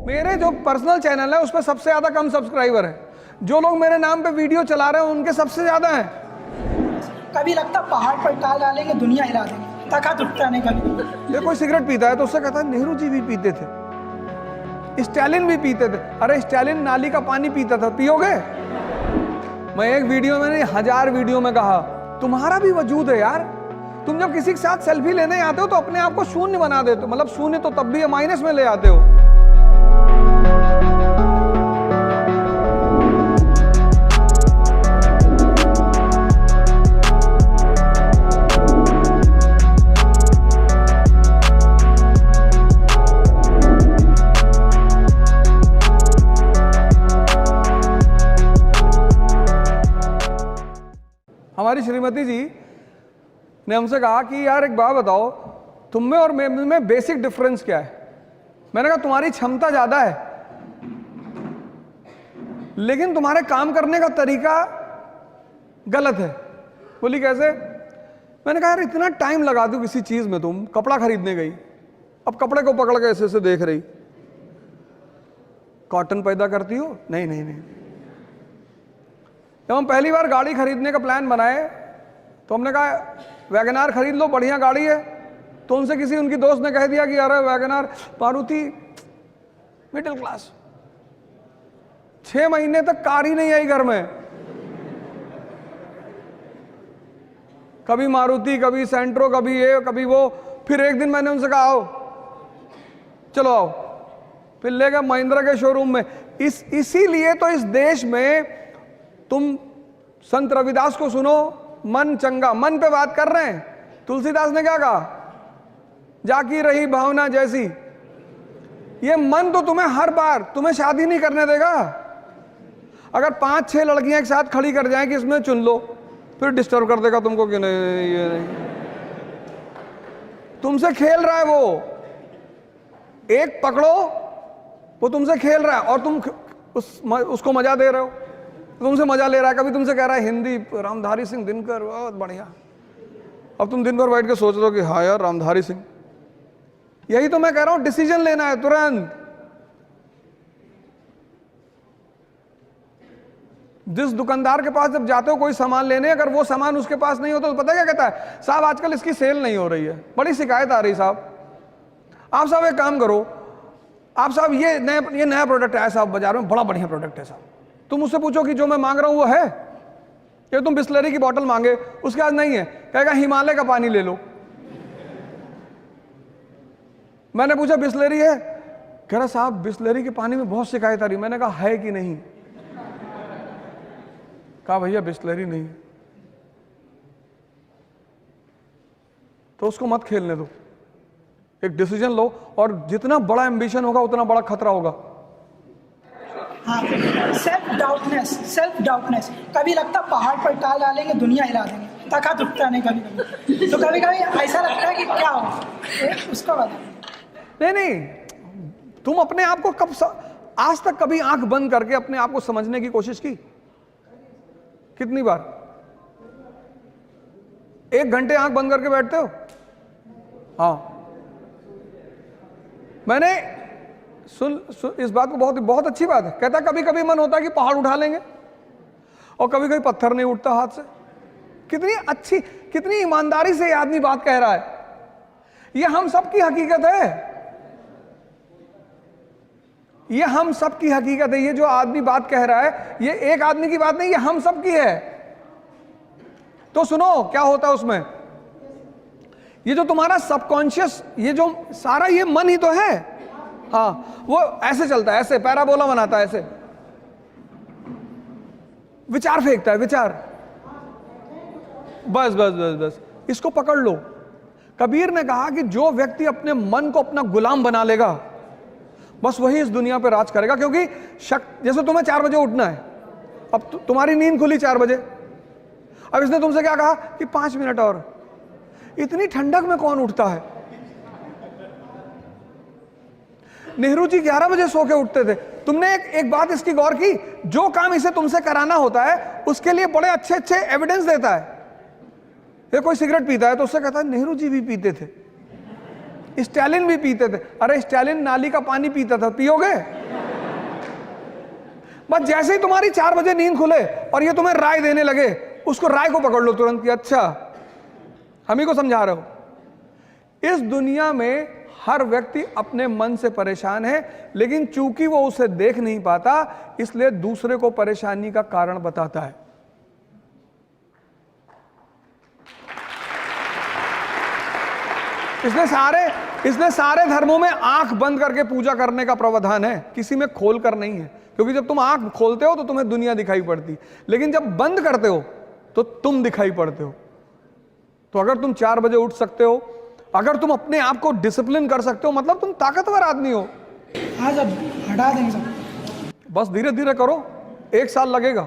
मेरे जो personal channel है उस पर सबसे ज्यादा कम सब्सक्राइबर है। जो लोग मेरे नाम पे वीडियो चला रहे हैं उनके सबसे ज्यादा हैं। कभी लगता पहाड़ पर टाल डालेंगे दुनिया हिला देंगे, ताकत उठता नहीं कभी। ये कोई सिगरेट पीता है तो उससे कहता है नेहरू जी भी पीते थे, स्टालिन भी पीते थे। अरे स्टालिन नाली का पानी पीता था, पियोगे? मैं एक वीडियो में नहीं 1000 वीडियो में कहा तुम्हारा भी वजूद है यार। तुम जब किसी के साथ सेल्फी लेने आते हो तो अपने आप को शून्य बना देते हो, मतलब शून्य तो तब भी माइनस में ले आते हो। हमारी श्रीमती जी ने हमसे कहा कि यार एक बात बताओ, तुम में और में बेसिक डिफरेंस क्या है? मैंने कहा तुम्हारी क्षमता ज्यादा है लेकिन तुम्हारे काम करने का तरीका गलत है। बोली कैसे? मैंने कहा यार इतना टाइम लगा दो किसी चीज में, तुम कपड़ा खरीदने गई, अब कपड़े को पकड़ के ऐसे देख रही, कॉटन पैदा करती हो? नहीं नहीं नहीं। जब हम पहली बार गाड़ी खरीदने का प्लान बनाए तो हमने कहा वैगनार खरीद लो, बढ़िया गाड़ी है। तो उनसे किसी उनकी दोस्त ने कह दिया कि यार वैगनार, मारुति मिडिल क्लास। 6 महीने तक कार ही नहीं आई घर में, कभी मारुति, कभी सेंट्रो, कभी ये कभी वो। फिर एक दिन मैंने उनसे कहा आओ, चलो आओ, फिर ले गए महिंद्रा के शोरूम में। इसीलिए तो इस देश में तुम संत रविदास को सुनो, मन चंगा, मन पे बात कर रहे हैं। तुलसीदास ने क्या कहा? जाकी रही भावना जैसी। ये मन तो तुम्हें हर बार तुम्हें शादी नहीं करने देगा। अगर 5-6 लड़कियां एक साथ खड़ी कर जाएं कि इसमें चुन लो, फिर डिस्टर्ब कर देगा तुमको कि नहीं ये नहीं। तुमसे खेल रहा है वो, एक पकड़ो, वो तुमसे खेल रहा है और तुम उसको मजा दे रहे हो, तुमसे मजा ले रहा है। कभी तुमसे कह रहा है हिंदी, रामधारी सिंह दिनकर बहुत बढ़िया। अब तुम दिन भर बैठ के सोच रहे हो कि हाँ यार रामधारी सिंह। यही तो मैं कह रहा हूं, डिसीजन लेना है तुरंत। जिस दुकानदार के पास जब जाते हो कोई सामान लेने, अगर वो सामान उसके पास नहीं होता तो पता क्या कहता है? साहब आजकल इसकी सेल नहीं हो रही है, बड़ी शिकायत आ रही साहब। आप साहब एक काम करो, आप साहब ये नया प्रोडक्ट आया साहब बाजार में, बड़ा बढ़िया प्रोडक्ट है साहब। तुम उससे पूछो कि जो मैं मांग रहा हूं वो है? ये तुम बिस्लरी की बोतल मांगे, उसके पास नहीं है, कहेगा हिमालय का पानी ले लो। मैंने पूछा बिस्लरी है? कह रहा साहब बिस्लरी के पानी में बहुत शिकायत आ रही। मैंने कहा है कि नहीं? कहा भैया बिस्लरी नहीं। तो उसको मत खेलने दो, एक डिसीजन लो, और जितना बड़ा एम्बिशन होगा उतना बड़ा खतरा होगा। हाँ, सेल्फ डाउटनेस। कभी लगता पहाड़ पर टाल डालेंगे दुनिया हिला देंगे, ताकत उठता नहीं कभी। तो कभी कभी ऐसा लगता है कि क्या हो, उसको बता। नहीं, तुम अपने आप को आज तक कभी आंख बंद करके अपने आप को समझने की कोशिश की? कितनी बार? 1 घंटे आंख बंद करके बैठते हो? हाँ, मैंने सुन इस बात को, बहुत अच्छी बात है। कहता कभी कभी मन होता है कि पहाड़ उठा लेंगे, और कभी कभी पत्थर नहीं उठता हाथ से। कितनी अच्छी, कितनी ईमानदारी से ये आदमी बात कह रहा है। ये हम सबकी हकीकत है, ये हम सबकी हकीकत है। ये जो आदमी बात कह रहा है ये एक आदमी की बात नहीं, ये हम सबकी है। तो सुनो क्या होता है उसमें, ये जो तुम्हारा सबकॉन्शियस, ये जो सारा ये मन ही तो है। हाँ, वो ऐसे चलता है, ऐसे पैराबोला बनाता है, ऐसे विचार फेंकता है, विचार। बस बस बस बस, इसको पकड़ लो। कबीर ने कहा कि जो व्यक्ति अपने मन को अपना गुलाम बना लेगा, बस वही इस दुनिया पे राज करेगा। क्योंकि जैसे तुम्हें 4 बजे उठना है, अब तुम्हारी नींद खुली 4 बजे, अब इसने तुमसे क्या कहा कि 5 मिनट और। इतनी ठंडक में कौन उठता है? नेहरू जी 11 बजे सो के उठते थे। तुमने एक बात इसकी गौर की, जो काम इसे तुमसे कराना होता है उसके लिए बड़े अच्छे अच्छे एविडेंस देता है। ये कोई सिगरेट पीता है तो उससे कहता है नेहरू जी भी पीते थे, स्टालिन भी पीते थे। अरे स्टालिन नाली का पानी पीता था, पियोगे? बस जैसे ही तुम्हारी 4 बजे नींद खुले और ये तुम्हें राय देने लगे, उसको राय को पकड़ लो तुरंत कि अच्छा हम ही को समझा रहे हो। इस दुनिया में हर व्यक्ति अपने मन से परेशान है, लेकिन चूंकि वो उसे देख नहीं पाता इसलिए दूसरे को परेशानी का कारण बताता है। इसलिए सारे धर्मों में आंख बंद करके पूजा करने का प्रावधान है, किसी में खोल कर नहीं है। क्योंकि जब तुम आंख खोलते हो तो तुम्हें दुनिया दिखाई पड़ती, लेकिन जब बंद करते हो तो तुम दिखाई पड़ते हो। तो अगर तुम 4 बजे उठ सकते हो, अगर तुम अपने आप को डिसिप्लिन कर सकते हो, मतलब तुम ताकतवर आदमी हो। हाँ सब हटा देंगे सब। बस धीरे धीरे करो, 1 साल लगेगा।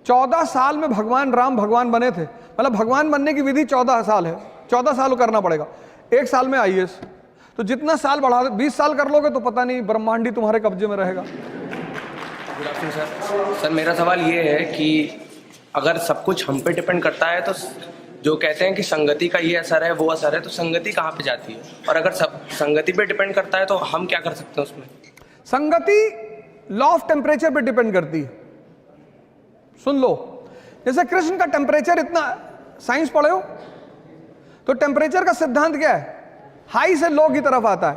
14 साल में भगवान राम भगवान बने थे, मतलब भगवान बनने की विधि 14 साल है, 14 साल करना पड़ेगा। 1 साल में IAS, तो जितना साल बढ़ा 20 साल कर लोगे तो पता नहीं ब्रह्मांडी तुम्हारे कब्जे में रहेगा। Good afternoon sir. सर मेरा सवाल ये है कि अगर सब कुछ हम पे डिपेंड करता है तो जो कहते हैं कि संगति का ये असर है वो असर है, तो संगति कहाँ पे जाती है? और अगर सब संगति पे डिपेंड करता है तो हम क्या कर सकते हैं उसमें? संगति लॉ ऑफ टेम्परेचर पे डिपेंड करती है। सुन लो, जैसे कृष्ण का टेम्परेचर इतना, साइंस पढ़े हो तो टेम्परेचर का सिद्धांत क्या है? हाई से लो की तरफ आता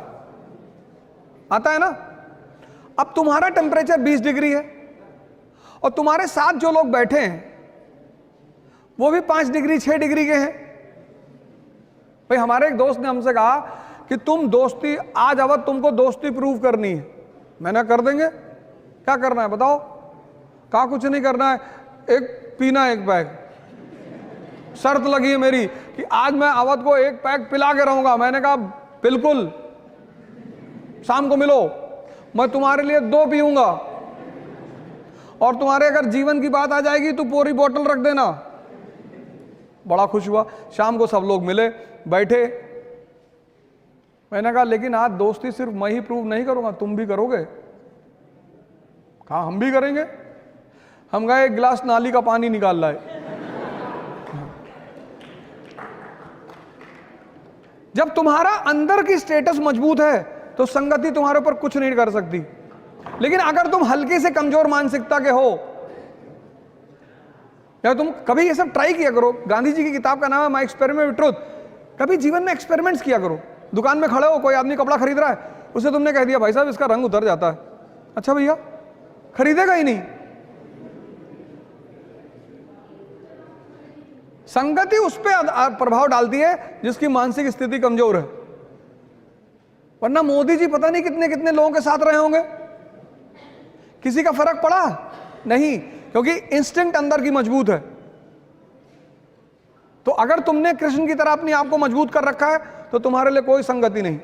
है ना। अब तुम्हारा टेम्परेचर 20 डिग्री है और तुम्हारे साथ जो लोग बैठे हैं वो भी 5 डिग्री 6 डिग्री के हैं। भाई हमारे एक दोस्त ने हमसे कहा कि तुम दोस्ती, आज अवध तुमको दोस्ती प्रूव करनी है। मैंने कर देंगे, क्या करना है बताओ? कहा कुछ नहीं करना है, एक पीना 1 पैक। शर्त लगी है मेरी कि आज मैं अवध को 1 पैक पिला के रहूंगा। मैंने कहा बिल्कुल, शाम को मिलो, मैं तुम्हारे लिए 2 पीऊंगा और तुम्हारे अगर जीवन की बात आ जाएगी तो पूरी बोतल रख देना। बड़ा खुश हुआ। शाम को सब लोग मिले, बैठे। मैंने कहा लेकिन आज दोस्ती सिर्फ मैं ही प्रूव नहीं करूंगा, तुम भी करोगे? कहा हम भी करेंगे। हम गए, 1 गिलास नाली का पानी निकाल लाए। जब तुम्हारा अंदर की स्टेटस मजबूत है तो संगति तुम्हारे ऊपर कुछ नहीं कर सकती। लेकिन अगर तुम हल्के से कमजोर मानसिकता के हो, या तुम कभी ये सब ट्राई किया करो। गांधी जी की किताब का नाम है माय एक्सपेरिमेंट विद ट्रुथ। कभी जीवन में एक्सपेरिमेंट्स किया करो। दुकान में खड़े हो, कोई आदमी कपड़ा खरीद रहा है, उसे तुमने कह दिया भाई साहब इसका रंग उतर जाता है। अच्छा भैया, खरीदेगा ही नहीं। संगति उस पर प्रभाव डालती है जिसकी मानसिक स्थिति कमजोर है। वरना मोदी जी पता नहीं कितने कितने लोगों के साथ रहे होंगे, किसी का फर्क पड़ा नहीं, क्योंकि इंस्टिंक्ट अंदर की मजबूत है। तो अगर तुमने कृष्ण की तरह अपने आप को मजबूत कर रखा है तो तुम्हारे लिए कोई संगति नहीं।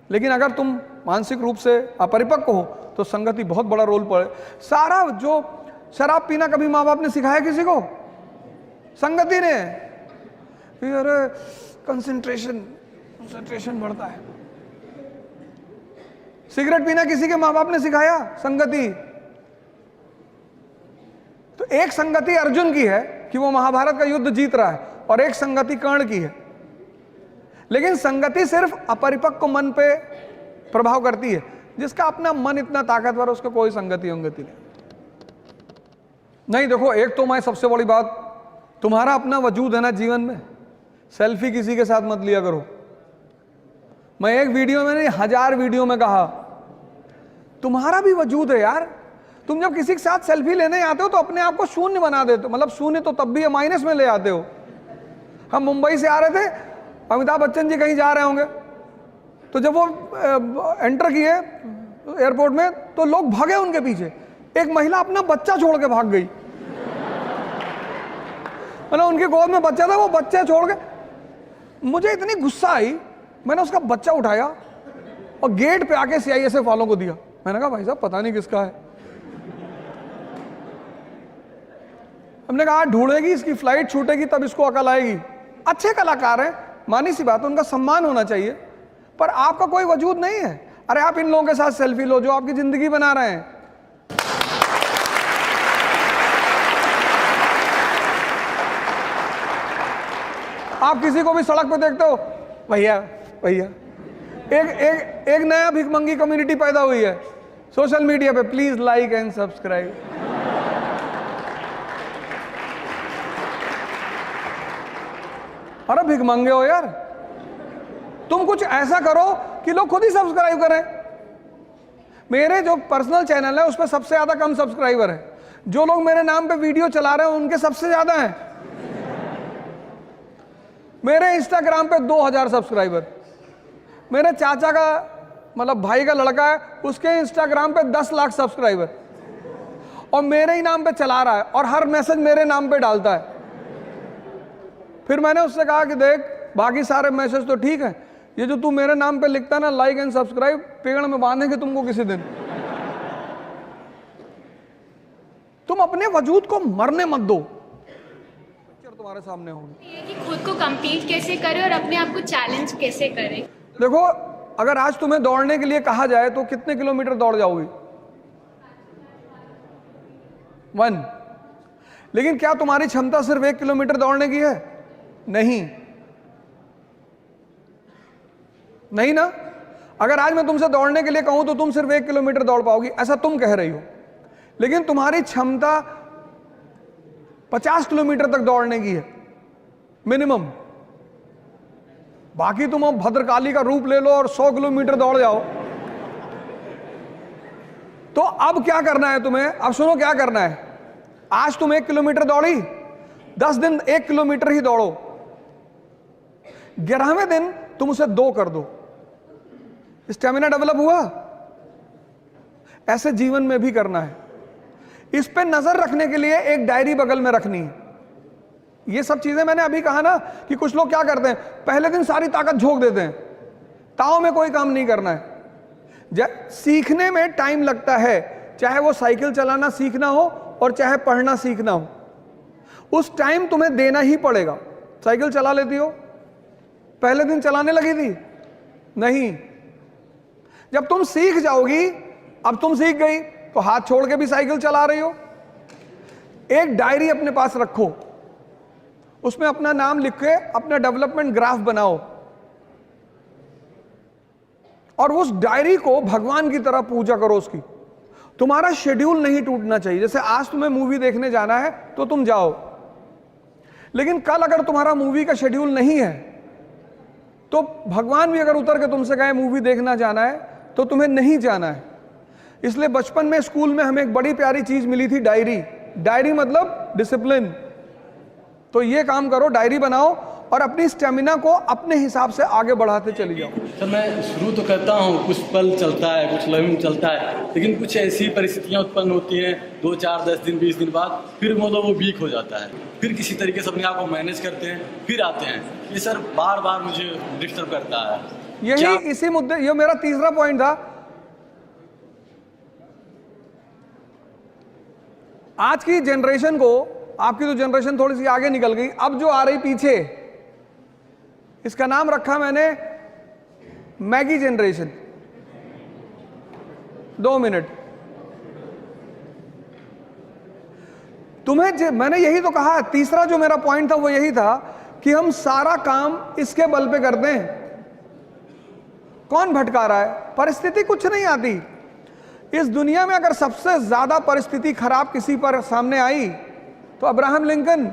लेकिन अगर तुम मानसिक रूप से अपरिपक्व हो तो संगति बहुत बड़ा रोल पड़े। सारा जो शराब पीना कभी माँ बाप ने सिखाया किसी को? संगति ने। अरे कंसंट्रेशन बढ़ता है। सिगरेट पीना किसी के माँ बाप ने सिखाया? संगति। तो एक संगति अर्जुन की है कि वो महाभारत का युद्ध जीत रहा है, और एक संगति कर्ण की है। लेकिन संगति सिर्फ अपरिपक्व मन पे प्रभाव करती है। जिसका अपना मन इतना ताकतवर है उसको कोई संगति उंगति नहीं। देखो, एक तो मैं सबसे बड़ी बात, तुम्हारा अपना वजूद है ना जीवन में, सेल्फी किसी के साथ मत लिया करो। मैं एक वीडियो में नहीं 1000 वीडियो में कहा, तुम्हारा भी वजूद है यार। तुम जब किसी के साथ सेल्फी लेने आते हो तो अपने आप को शून्य बना देते हो। मतलब शून्य तो तब भी है, माइनस में ले आते हो। हम मुंबई से आ रहे थे, अमिताभ बच्चन जी कहीं जा रहे होंगे, तो जब वो एंटर किए एयरपोर्ट में तो लोग भागे उनके पीछे। एक महिला अपना बच्चा छोड़ के भाग गई। मतलब उनके गोद में बच्चा था, वो बच्चा छोड़ के। मुझे इतनी गुस्सा आई, मैंने उसका बच्चा उठाया और गेट पे आके CISF वालों को दिया। मैंने कहा भाई साहब पता नहीं किसका है। हमने कहा ढूंढेगी, इसकी फ्लाइट छूटेगी तब इसको अकल आएगी। अच्छे कलाकार हैं, मानी सी बात, उनका सम्मान होना चाहिए, पर आपका कोई वजूद नहीं है। अरे आप इन लोगों के साथ सेल्फी लो जो आपकी जिंदगी बना रहे हैं। आप किसी को भी सड़क पे देखते हो, भैया भैया, एक नया भिखमंगी कम्युनिटी पैदा हुई है सोशल मीडिया पे। Please like and subscribe. अरे भिखमंगे हो यार, तुम कुछ ऐसा करो कि लोग खुद ही सब्सक्राइब करें। मेरे जो पर्सनल चैनल है उस पर सबसे ज्यादा कम सब्सक्राइबर है। जो लोग मेरे नाम पे वीडियो चला रहे हैं उनके सबसे ज्यादा हैं। मेरे इंस्टाग्राम पे 2000 सब्सक्राइबर। मेरे चाचा का मतलब भाई का लड़का है, उसके इंस्टाग्राम पे 10 लाख सब्सक्राइबर, और मेरे ही नाम पे चला रहा है और हर मैसेज मेरे नाम पे डालता है। फिर मैंने उससे कहा कि देख, बाकी सारे मैसेज तो ठीक है, ये जो तू मेरे नाम पे लिखता है ना, लाइक एंड सब्सक्राइब, पेड़ में बांधेंगे तुमको किसी दिन। तुम अपने वजूद को मरने मत दो। पिक्चर तुम्हारे सामने होगी। ये कि खुद को कंप्लीट कैसे करें और अपने आप को चैलेंज कैसे करें। देखो, अगर आज तुम्हें दौड़ने के लिए कहा जाए तो कितने किलोमीटर दौड़ जाओगी? 1। लेकिन क्या तुम्हारी क्षमता सिर्फ 1 किलोमीटर दौड़ने की है? नहीं, नहीं ना। अगर आज मैं तुमसे दौड़ने के लिए कहूं तो तुम सिर्फ 1 किलोमीटर दौड़ पाओगी, ऐसा तुम कह रही हो। लेकिन तुम्हारी क्षमता 50 किलोमीटर तक दौड़ने की है मिनिमम। बाकी तुम अब भद्रकाली का रूप ले लो और 100 किलोमीटर दौड़ जाओ। तो अब क्या करना है तुम्हें? अब सुनो क्या करना है। आज तुम 1 किलोमीटर दौड़ी, 10 दिन 1 किलोमीटर ही दौड़ो, 11वें दिन तुम उसे 2 कर दो। स्टेमिना डेवलप हुआ। ऐसे जीवन में भी करना है। इस पे नजर रखने के लिए एक डायरी बगल में रखनी है। ये सब चीजें मैंने अभी कहा ना कि कुछ लोग क्या करते हैं, पहले दिन सारी ताकत झोंक देते हैं, ताव में कोई काम नहीं करना है। सीखने में टाइम लगता है, चाहे वो साइकिल चलाना सीखना हो और चाहे पढ़ना सीखना हो, उस टाइम तुम्हें देना ही पड़ेगा। साइकिल चला लेती हो? पहले दिन चलाने लगी थी? नहीं। जब तुम सीख जाओगी, अब तुम सीख गई तो हाथ छोड़ के भी साइकिल चला रही हो। एक डायरी अपने पास रखो, उसमें अपना नाम लिख के अपना डेवलपमेंट ग्राफ बनाओ, और उस डायरी को भगवान की तरह पूजा करो उसकी। तुम्हारा शेड्यूल नहीं टूटना चाहिए। जैसे आज तुम्हें मूवी देखने जाना है तो तुम जाओ, लेकिन कल अगर तुम्हारा मूवी का शेड्यूल नहीं है तो भगवान भी अगर उतर के तुमसे कहे मूवी देखना जाना है तो तुम्हें नहीं जाना है। इसलिए बचपन में स्कूल में हमें एक बड़ी प्यारी चीज मिली थी, डायरी। डायरी मतलब डिसिप्लिन। तो ये काम करो, डायरी बनाओ और अपनी स्टेमिना को अपने हिसाब से आगे बढ़ाते चली जाओ। सर, मैं शुरू तो करता हूँ, कुछ पल चलता है, कुछ लम्हे चलता है, लेकिन कुछ ऐसी परिस्थितियाँ उत्पन्न होती हैं 2, 4, 10 दिन, 20 दिन बाद, फिर मतलब वो वीक हो जाता है। फिर किसी तरीके से अपने आप को मैनेज करते हैं, फिर आते हैं। ये सर बार बार मुझे डिस्टर्ब करता है। यही इसी मुद्दे, ये मेरा तीसरा पॉइंट था। आज की जनरेशन को, आपकी तो जनरेशन थोड़ी सी आगे निकल गई, अब जो आ रही पीछे, इसका नाम रखा मैंने मैगी जनरेशन। 2 मिनट। तुम्हें मैंने यही तो कहा, तीसरा जो मेरा पॉइंट था वो यही था कि हम सारा काम इसके बल पे करते हैं। कौन भटका रहा है? परिस्थिति कुछ नहीं आती। इस दुनिया में अगर सबसे ज्यादा परिस्थिति खराब किसी पर सामने आई तो अब्राहम लिंकन,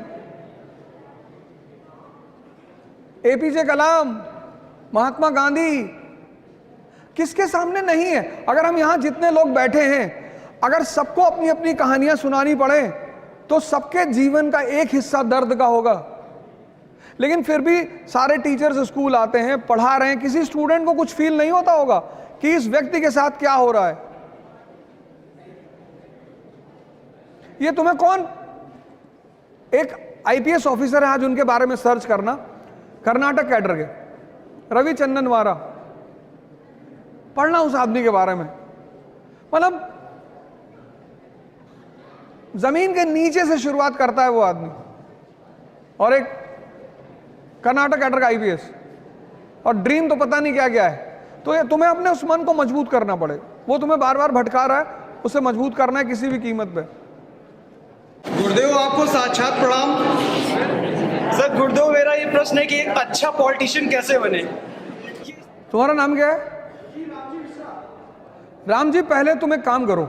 एपीजे कलाम, महात्मा गांधी, किसके सामने नहीं है? अगर हम यहां जितने लोग बैठे हैं, अगर सबको अपनी अपनी कहानियां सुनानी पड़े तो सबके जीवन का एक हिस्सा दर्द का होगा। लेकिन फिर भी सारे टीचर्स स्कूल आते हैं, पढ़ा रहे हैं, किसी स्टूडेंट को कुछ फील नहीं होता होगा कि इस व्यक्ति के साथ क्या हो रहा है। ये तुम्हें कौन, एक आईपीएस ऑफिसर है, आज उनके बारे में सर्च करना, कर्नाटक कैडर के, रवि चंदनवारा, पढ़ना उस आदमी के बारे में। मतलब जमीन के नीचे से शुरुआत करता है वो आदमी, और एक कर्नाटक कैडर का आईपीएस, और ड्रीम तो पता नहीं क्या क्या है। तो ये तुम्हें अपने उस मन को मजबूत करना पड़ेगा। वो तुम्हें बार बार भटका रहा है, उसे मजबूत करना है किसी भी कीमत पे। गुरुदेव आपको साक्षात प्रणाम। सर गुरुदेव, मेरा ये प्रश्न है कि एक अच्छा पॉलिटिशियन कैसे बने? तुम्हारा नाम क्या है? राम जी, पहले तुम एक काम करो,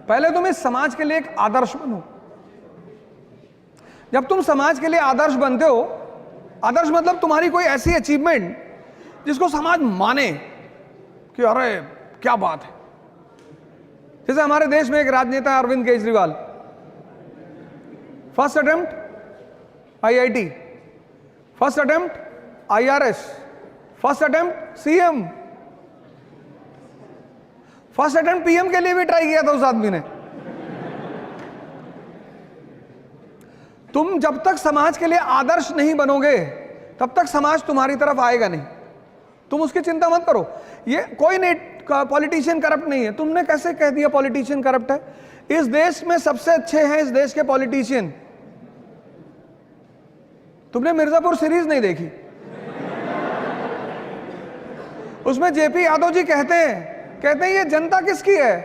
पहले तुम इस समाज के लिए एक आदर्श बनो। जब तुम समाज के लिए आदर्श बनते हो, आदर्श मतलब तुम्हारी कोई ऐसी अचीवमेंट जिसको समाज माने कि अरे क्या बात है। जैसे हमारे देश में एक राजनेता Arvind Kejriwal, first attempt IIT, first attempt IRS, first attempt CM, first attempt PM के लिए भी ट्राई किया था उस आदमी ने। तुम जब तक समाज के लिए आदर्श नहीं बनोगे तब तक समाज तुम्हारी तरफ आएगा नहीं। तुम उसकी चिंता मत करो। ये कोई नहीं, पॉलिटिशियन करप्ट नहीं है। तुमने कैसे कह दिया पॉलिटिशियन करप्ट है? इस देश में सबसे अच्छे हैं इस देश के पॉलिटिशियन। तुमने मिर्जापुर सीरीज नहीं देखी? उसमें जेपी यादव जी कहते हैं ये जनता किसकी है?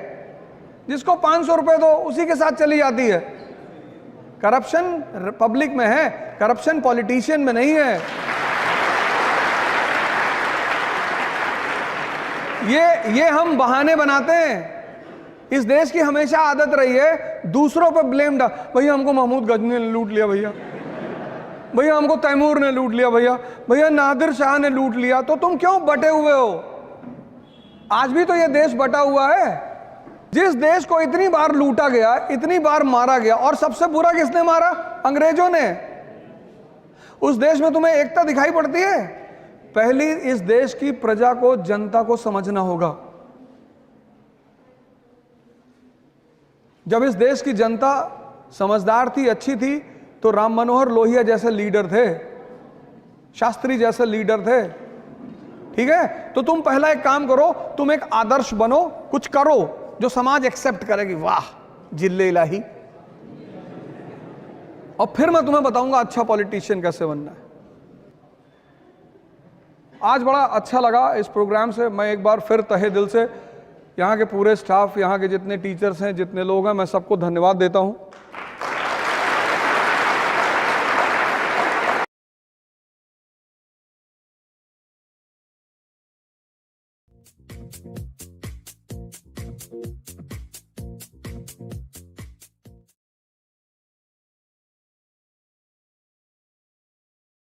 जिसको 500 रुपए दो उसी के साथ चली जाती है। करप्शन पब्लिक में है, करप्शन पॉलिटिशियन में नहीं है। ये हम बहाने बनाते हैं। इस देश की हमेशा आदत रही है दूसरों पर ब्लेम डाल। भैया हमको महमूद गजनी ने लूट लिया, भैया हमको तैमूर ने लूट लिया, भैया नादिर शाह ने लूट लिया। तो तुम क्यों बटे हुए हो? आज भी तो ये देश बटा हुआ है। जिस देश को इतनी बार लूटा गया, इतनी बार मारा गया, और सबसे बुरा किसने मारा? अंग्रेजों ने। उस देश में तुम्हें एकता दिखाई पड़ती है? पहली इस देश की प्रजा को, जनता को समझना होगा। जब इस देश की जनता समझदार थी, अच्छी थी, तो राम मनोहर लोहिया जैसे लीडर थे, शास्त्री जैसे लीडर थे। ठीक है, तो तुम पहला एक काम करो, तुम एक आदर्श बनो, कुछ करो जो समाज एक्सेप्ट करेगी। वाह जिल्ले इलाही। और फिर मैं तुम्हें बताऊंगा अच्छा पॉलिटिशियन कैसे बनना है। आज बड़ा अच्छा लगा इस प्रोग्राम से। मैं एक बार फिर तहे दिल से यहाँ के पूरे स्टाफ, यहाँ के जितने टीचर्स हैं, जितने लोग हैं, मैं सबको धन्यवाद देता हूँ।